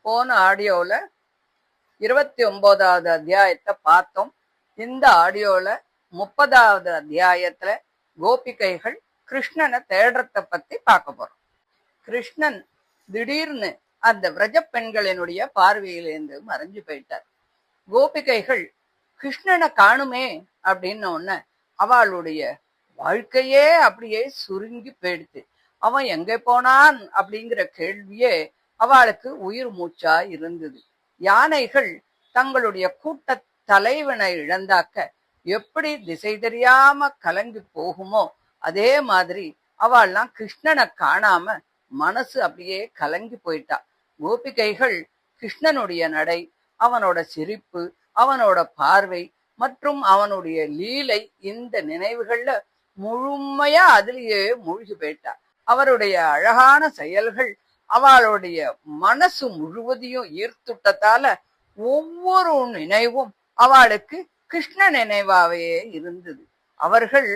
போன ஆடியோல 29வது அத்தியாயத்தை பார்த்தோம். இந்த ஆடியோல 30வது அத்தியாயத்துல கோபிகைகள் கிருஷ்ணனை தேடுறத பத்தி பார்க்க போறோம். கிருஷ்ணன் திடீர்னு அந்த விரஜ பெண்களினுடைய பார்வையிலேருந்து மறைஞ்சு போயிட்டார். கோபிகைகள் கிருஷ்ணனை காணுமே அப்படின்னு ஒன்ன அவளுடைய வாழ்க்கையே அப்படியே சுருங்கி போயிடுத்து. அவன் எங்க போனான் அப்படிங்கிற கேள்வியே அவளுக்கு உயிர் மூச்சா இருந்தது. யானைகள் தங்களுடைய கூட்ட தலைவனை இழந்தாக்க எப்படி திசை தெரியாம கலங்கி போகுமோ அதே மாதிரி அவள்லாம் கிருஷ்ணனை காணாம மனசு அப்படியே கலங்கி போயிட்டா. கோபிகைகள் கிருஷ்ணனுடைய நடை, அவனோட சிரிப்பு, அவனோட பார்வை மற்றும் அவனுடைய லீலை, இந்த நினைவுகள்ல முழுமையா அதிலேயே மூழ்கி போயிட்டா. அவருடைய அழகான செயல்கள் அவளுடைய மனசு முழுவதையும் ஈர்த்துட்டதால ஒவ்வொரு நினைவும் அவளுக்கு கிருஷ்ண நினைவாவே இருந்தது. அவர்கள்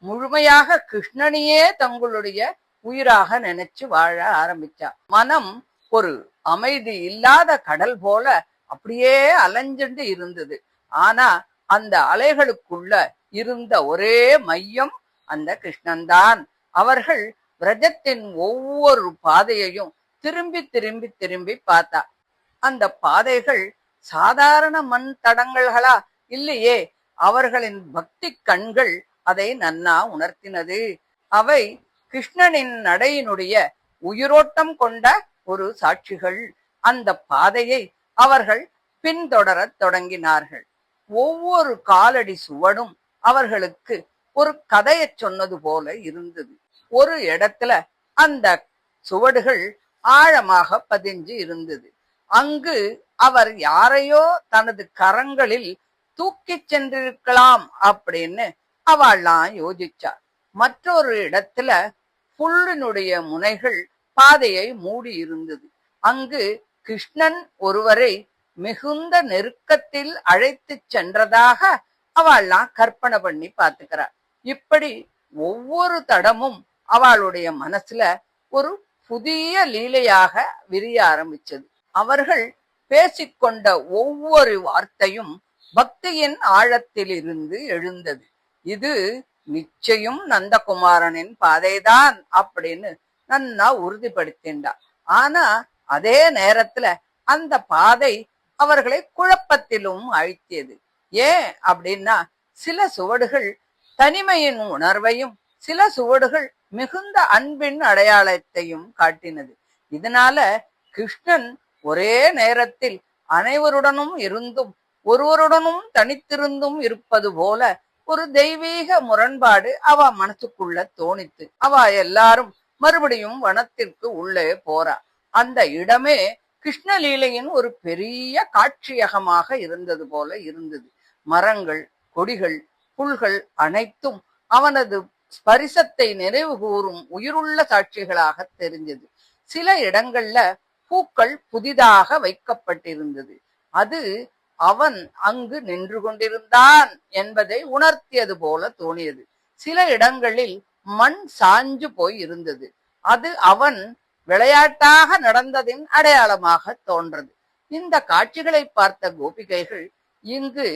முழுமையாக கிருஷ்ணனையே தங்களுடைய உயிராக நினைச்சு வாழ ஆரம்பிச்சா. மனம் ஒரு அமைதி இல்லாத கடல் போல அப்படியே அலைஞ்சுண்டு இருந்தது. ஆனா அந்த அலைகளுக்குள்ள இருந்த ஒரே மையம் அந்த கிருஷ்ணன்தான். அவர்கள் விரஜத்தின் ஒவ்வொரு பாதையையும் திரும்பி திரும்பி திரும்பி பார்த்தா. அந்த பாதைகள் சாதாரண மண் தடங்கள்களா இல்லையே, அவர்களின் பக்தி கண்கள் அதை நன்னா உணர்த்தினது. அவை கிருஷ்ணனின் நடையினுடைய உயிரோட்டம் கொண்ட ஒரு சாட்சிகள். அந்த பாதையை அவர்கள் பின்தொடரத் தொடங்கினார்கள். ஒவ்வொரு காலடி சுவடும் அவர்களுக்கு ஒரு கதையை சொன்னது போல இருந்தது. ஒரு இடத்துல அந்த சுவடுகள் ஆழமாக பதிஞ்சு இருந்தது. அங்கு அவர் யாரையோ தனது கரங்களில் தூக்கி சென்றிருக்கலாம் அப்படின்னு அவள்லாம் யோசிச்சார். மற்றொரு இடத்துல புல்லினுடைய முனைகள் பாதையை மூடி இருந்தது. அங்கு கிருஷ்ணன் ஒருவரை மிகுந்த நெருக்கத்தில் அழைத்து சென்றதாக அவள்லாம் கற்பனை பண்ணி பார்த்துக்கிறார். இப்படி ஒவ்வொரு தடமும் அவளுடைய மனசுல ஒரு புதிய லீலையாக விரிய ஆரம்பிச்சது. அவர்கள் பேசிக்கொண்ட ஒவ்வொரு வார்த்தையும் பக்தியின் ஆழத்திலிருந்து எழுந்தது. இது நிச்சயம் நந்தகுமாரனின் பாதைதான் அப்படின்னு நன்னா உறுதிப்படுத்தின்றார். ஆனா அதே நேரத்துல அந்த பாதை அவர்களை குழப்பத்திலும் அழுத்தியது. ஏன் அப்படின்னா சில சுவடுகள் தனிமையின் உணர்வையும் சில சுவடுகள் மிகுந்த அன்பின் அடையாளத்தையும் காட்டினது. இதனால கிருஷ்ணன் ஒரே நேரத்தில் அனைவருடனும் இருந்தும் ஒருவருடனும் தனித்திருந்தும் இருப்பது போல ஒரு தெய்வீக முரண்பாடு அவ மனசுக்குள்ள தோணித்து. அவ எல்லாரும் மறுபடியும் வனத்திற்கு உள்ளே போறா. அந்த இடமே கிருஷ்ணலீலையின் ஒரு பெரிய காட்சியகமாக இருந்தது போல இருந்தது. மரங்கள், கொடிகள், புல்கள் அனைத்தும் அவனது ஸ்பரிசத்தை நினைவு கூறும் உயிருள்ள சாட்சிகளாக தெரிஞ்சது. சில இடங்கள்ல பூக்கள் புதிதாக வைக்கப்பட்டிருந்தது. அது அவன் அங்கு நின்று கொண்டிருந்தான் என்பதை உணர்த்தியது போல தோணியது. சில இடங்களில் மண் சாஞ்சு போய் இருந்தது. அது அவன் விளையாட்டாக நடந்ததின் அடையாளமாக தோன்றது. இந்த காட்சிகளை பார்த்த கோபிகைகள் இங்கு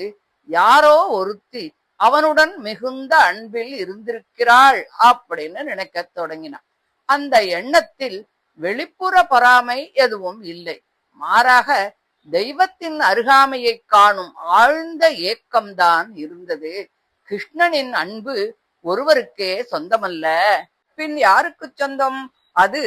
யாரோ ஒருத்தி அவனுடன் மிகுந்த அன்பில் இருந்திருக்கிறாள் அப்படின்னு நினைக்க தொடங்கினான். அந்த எண்ணத்தில் வெளிப்புற பொறாமை எதுவும் இல்லை. மாறாக தெய்வத்தின் அருகாமையை காணும் ஆழ்ந்த ஏக்கம்தான் இருந்தது. கிருஷ்ணனின் அன்பு ஒருவருக்கே சொந்தமல்ல, பின் யாருக்கு சொந்தம்? அது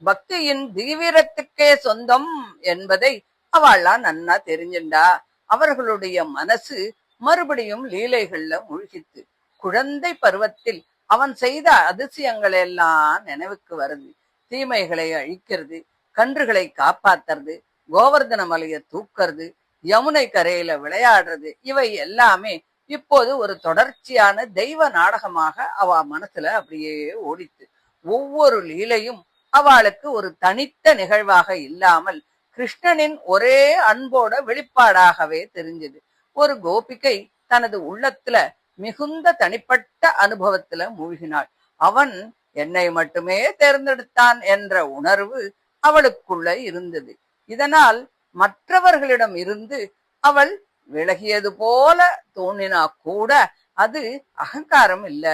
பக்தியின் தீவிரத்துக்கே சொந்தம் என்பதை அவள்லாம் நன்னா தெரிஞ்சுண்டா. அவர்களுடைய மனசு மறுபடியும் லீலைகள்ல மூழ்கித்து. குழந்தை பருவத்தில் அவன் செய்த அதிசயங்கள் எல்லாம் நினைவுக்கு வருது. தீமைகளை அழிக்கிறது, கன்றுகளை காப்பாத்துறது, கோவர்தன மலையை தூக்கிறது, யமுனை கரையில விளையாடுறது, இவை எல்லாமே இப்போது ஒரு தொடர்ச்சியான தெய்வ நாடகமாக அவ மனசுல அப்படியே ஓடித்து. ஒவ்வொரு லீலையும் அவளுக்கு ஒரு தனித்த நிகழ்வாக இல்லாமல் கிருஷ்ணனின் ஒரே அன்போட வெளிப்பாடாகவே தெரிஞ்சது. ஒரு கோபிகை தனது உள்ளத்துல மிகுந்த தனிப்பட்ட அனுபவத்துல மூழ்கினாள். அவன் என்னை மட்டுமே தேர்ந்தெடுத்தான் என்ற உணர்வு அவளுக்குள்ள இருந்தது. இதனால் மற்றவர்களிடம் இருந்து அவள் விலகியது போல தோன்றினா கூட அது அகங்காரம் இல்ல,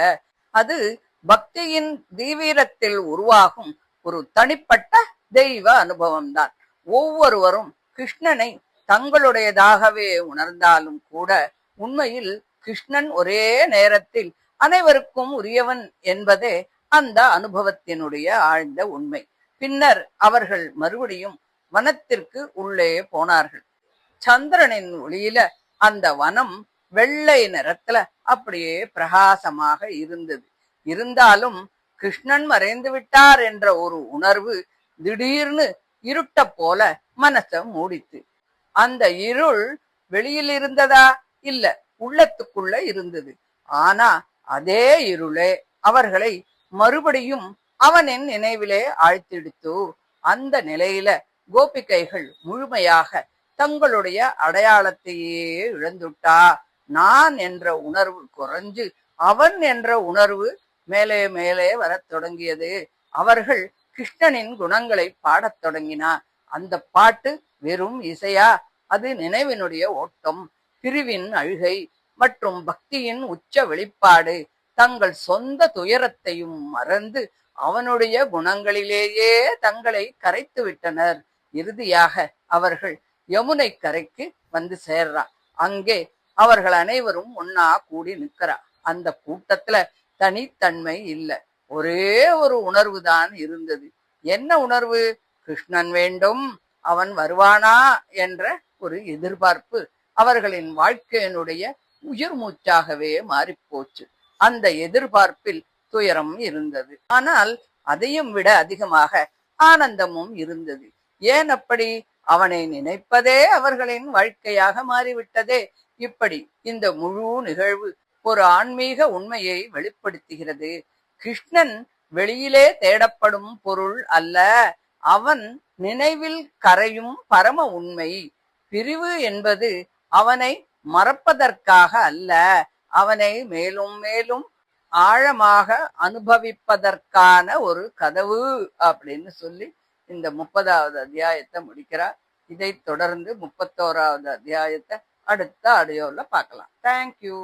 அது பக்தியின் தீவிரத்தில் உருவாகும் ஒரு தனிப்பட்ட தெய்வ அனுபவம்தான். ஒவ்வொருவரும் கிருஷ்ணனை தங்களுடையதாகவே உணர்ந்தாலும் கூட உண்மையில் கிருஷ்ணன் ஒரே நேரத்தில் அனைவருக்கும் உரியவன் என்பதே அந்த அனுபவத்தினுடைய ஆழ்ந்த உண்மை. பின்னர் அவர்கள் மறுபடியும் வனத்திற்கு உள்ளே போனார்கள். சந்திரனின் ஒளியில அந்த வனம் வெள்ளை நிறத்துல அப்படியே பிரகாசமாக இருந்தது. இருந்தாலும் கிருஷ்ணன் மறைந்து விட்டார் என்ற ஒரு உணர்வு திடீர்னு இருட்ட போல மனச மூடித்து. அந்த இருள் வெளியில் இருந்ததா? இல்ல, உள்ளத்துக்குள்ள இருந்தது. ஆனா அதே இருளே அவர்களை மறுபடியும் அவனின் நினைவிலே ஆழ்த்திடுத்து. அந்த நிலையில கோபிகைகள் முழுமையாக தங்களுடைய அடையாளத்தையே இழந்துட்டா. நான் என்ற உணர்வு குறைஞ்சு அவன் என்ற உணர்வு மேலே மேலே வரத் தொடங்கியது. அவர்கள் கிருஷ்ணனின் குணங்களை பாடத் தொடங்கினார். அந்த பாட்டு வெறும் இசையா? அது நினைவினுடைய ஓட்டம், பிரிவின் அழுகை மற்றும் பக்தியின் உச்ச வெளிப்பாடு. தங்கள் சொந்த துயரத்தையும் மறந்து அவனுடைய குணங்களிலேயே தங்களை கரைத்து விட்டனர். இறுதியாக அவர்கள் யமுனை கரைக்கு வந்து சேர்றா. அங்கே அவர்கள் அனைவரும் ஒன்னா கூடி நிற்கிறா. அந்த கூட்டத்துல தனித்தன்மை இல்ல, ஒரே ஒரு உணர்வு தான் இருந்தது. என்ன உணர்வு? கிருஷ்ணன் வேண்டும், அவன் வருவானா என்ற ஒரு எதிர்பார்ப்பு அவர்களின் வாழ்க்கையினுடைய உயிர் மூச்சாகவே மாறிப்போச்சு. அந்த எதிர்பார்ப்பில் துயரம் இருந்தது. ஆனால் அதையும் விட அதிகமாக ஆனந்தமும் இருந்தது. ஏன் அப்படி? அவனை நினைப்பதே அவர்களின் வாழ்க்கையாக மாறிவிட்டதே. இப்படி இந்த முழு நிகழ்வு ஒரு ஆன்மீக உண்மையை வெளிப்படுத்துகிறது. கிருஷ்ணன் வெளியிலே தேடப்படும் பொருள் அல்ல, அவன் நினைவில் கரையும் பரம உண்மை. பிரிவு என்பது அவனை மறப்பதற்காக அல்ல, அவனை மேலும் மேலும் ஆழமாக அனுபவிப்பதற்கான ஒரு கதவு அப்படின்னு சொல்லி இந்த 30வது அத்தியாயத்தை முடிக்கிறார். இதை தொடர்ந்து 31வது அத்தியாயத்தை அடுத்த ஆடியோல பார்க்கலாம். தேங்க்யூ.